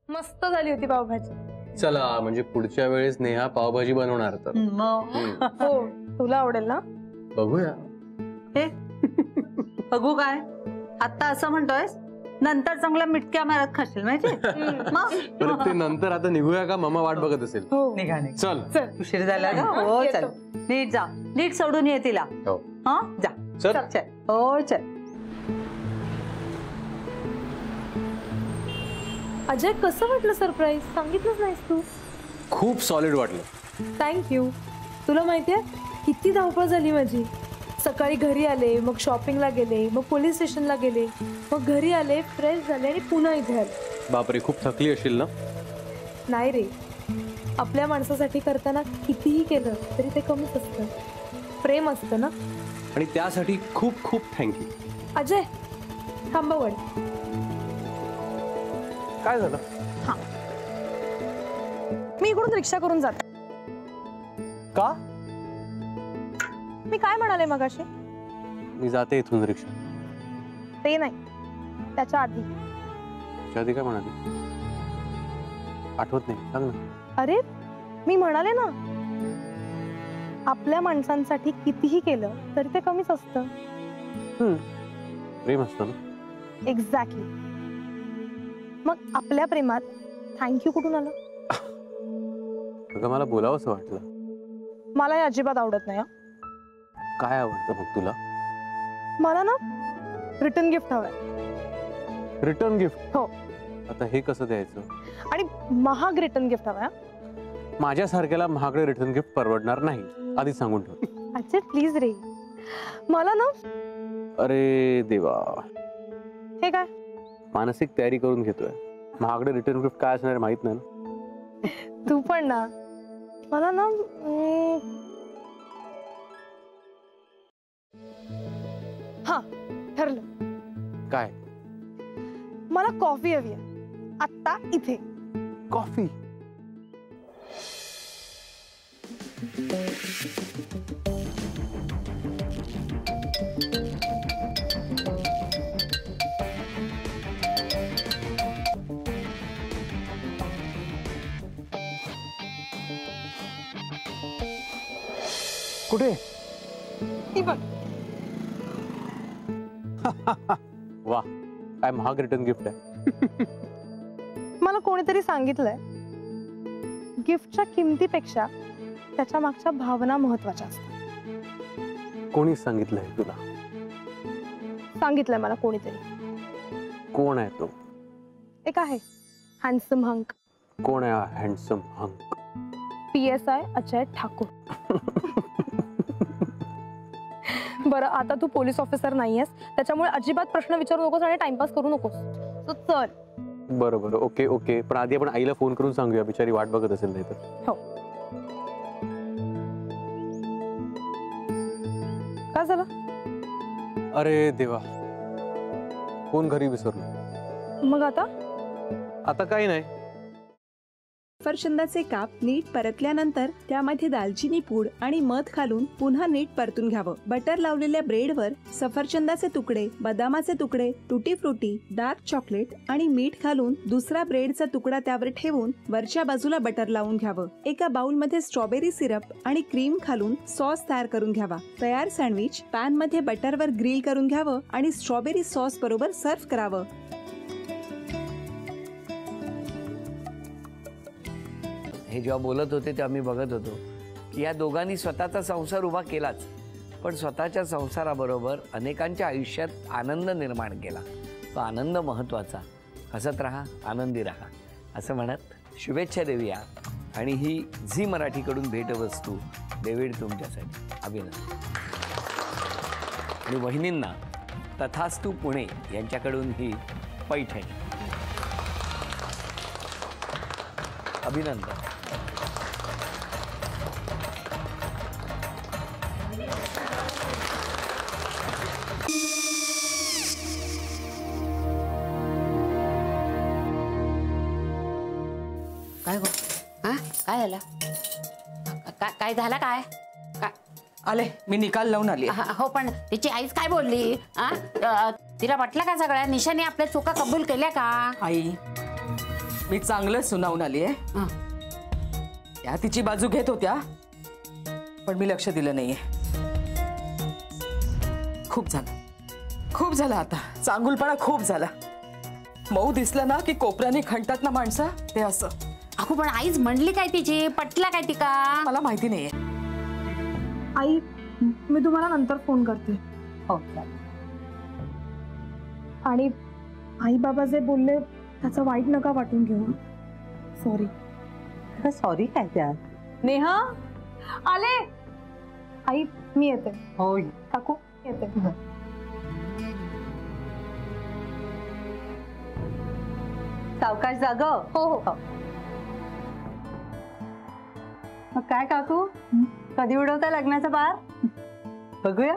मस्त झाली होती पावभाजी। चला म्हणजे पुढच्या वेळेस नेहा पावभाजी बनवणार तर हो तुला आवडेल ना? बघूया। हे बघू काय आता असं म्हणतोयस, नंतर चांगला मिटक्या मारत खाशील माहिती? परत ते नंतर आता निघूया का? मामा वाट बघत असेल। हो निघा चल उशीर झाला का? हो चल नीट जा, नीट सोडून ये तिला। हो हा जा चल चल हो चल। अजय कसं वाटलं सरप्राईज? सांगितलंच नाहीस तू। खूप सॉलिड वाटलं। थँक्यू। तुला माहितीये किती धावपळ झाली माझी। सकाळी घरी आले, मग शॉपिंगला गेले, मग पोलीस स्टेशनला गेले, मग घरी आले, फ्रेश झाले आणि पुन्हा इथे आले। बापरे खूप थकली असेल ना? नाही रे, आपल्या माणसासाठी करताना कितीही केलं तरी ते कमीच असतं। प्रेम असतं ना। आणि त्यासाठी खूप खूप थँक्यू। अजय थांबवड। काय झालं? हा मी इकडून रिक्षा करून जाते। का? मी काय म्हणाले मगाशी? मी जाते इथून रिक्षा। ते नाही, त्याच्या आधी। आधी काय म्हणाली? आठवत नाही, सांग ना। अरे मी म्हणाले ना, आपल्या माणसांसाठी कितीही केलं तरी ते कमीच असतं। प्रेम असतं ना। एक्झॅक्टली। मग आपल्या प्रेमात थँक्यू कुठून आलं? अगं मला बोलावंसं वाटलं। मला हे अजिबात आवडत नाही। काय आवडतं मग तुला? मला ना रिटर्न गिफ्ट हवंय। Return gift? हो। आता हे कसं द्यायचं? आणि महाग रिटर्न गिफ्ट हवंय। माझ्यासारख्याला महागडे रिटर्न गिफ्ट परवडणार नाही, आधी सांगून ठेव। अजय प्लीज रे, मला ना। अरे देवा, हे काय? मानसिक तयारी करून घेतोय। महागडे रिटर्न गिफ्ट काय असणार माहित नाही ना। तू पण ना। मला ना हा ठरलं। काय? मला कॉफी हवी आहे आत्ता इथे। कॉफी? कुठे? वाह, काय महाग रिटर्न गिफ्ट आहे। मला कोणीतरी सांगितलंय गिफ्टच्या किमतीपेक्षा त्याच्या मागच्या भावना महत्त्वाच्या असतात। कोणी सांगितलंय तुला? सांगितलंय मला कोणीतरी। कोण आहे तो? एक आहे हँडसम हंक। कोण आहे handsome hunk? PSI Ajay Thakur. बरं आता तू पोलीस ऑफिसर नाहीयेस, त्याच्यामुळे अजिबात प्रश्न विचारू नकोस आणि टाइमपास करू नकोस। सो चल। बरं बरं ओके ओके, पण आधी आपण आईला फोन करून सांगूया, बिचारी वाट बघत असेल नाही तर। हो। काय झालं? अरे देवा, फोन घरी विसरलो। मग आता? आता काही नाही। सफरचंदाचे काप नीट परतल्यानंतर त्यामध्ये दालचिनी पूड आणि मध घालून पुन्हा नीट परतून घ्यावं। बटर लावलेल्या ब्रेडवर सफरचंदाचे तुकडे, बदामाचे तुकडे, टुटी फ्रुटी, डार्क चॉकलेट आणि मीठ घालून दुसरा ब्रेडचा तुकडा त्यावर ठेवून वरच्या बाजूला बटर लावून घ्यावं। एका बाउलमध्ये स्ट्रॉबेरी सिरप आणि क्रीम घालून सॉस तयार करून घ्यावा। तयार सँडविच पॅन मध्ये बटरवर ग्रिल करून घ्यावं आणि स्ट्रॉबेरी सॉस बरोबर सर्व्ह करावं। हे जेव्हा बोलत होते तेव्हा मी बघत होतो की या दोघांनी स्वतःचा संसार उभा केलाच, पण स्वतःच्या संसाराबरोबर अनेकांच्या आयुष्यात आनंद निर्माण केला। तो आनंद महत्त्वाचा। हसत राहा, आनंदी राहा असं म्हणत शुभेच्छा देऊया। आणि ही झी मराठीकडून भेटवस्तू डेव्हिड तुमच्यासाठी। अभिनंदन। आणि वहिनींना तथास्तु पुणे यांच्याकडून ही पैठणी। अभिनंदन। काय गो? हा काय झालं? काय झालं? काय आले मी निकाल लावून आली। हो पण तिची आईच काय बोलली? तिला वाटलं का सगळ्या निशाने आपल्या चुका कबूल केल्या का? आई मी चांगलं सुनावून आली आहे. हं. त्या तिची बाजू घेत होत्या पण मी लक्ष दिलं नाहीये. खूप झालं आता. चांगुलपणा खूप झाला. मऊ दिसलं ना की कोपऱ्याने खणतात ना माणसं, ते असं. अगो पण आईच म्हणली काय तिची, पटला काय तिका? मला माहिती नाहीये. आई मी तुम्हाला नंतर फोन करते. हो आणि आई बाबा जे बोलले त्याचं वाईट नका वाटून घेऊ. सॉरी. सॉरी काय त्या? नेहा आले. आई मी येते. होय काकू येते. सावकाश जाग. हो हो. मग काय काकू, कधी उडवता लग्नाचा बार? बघूया.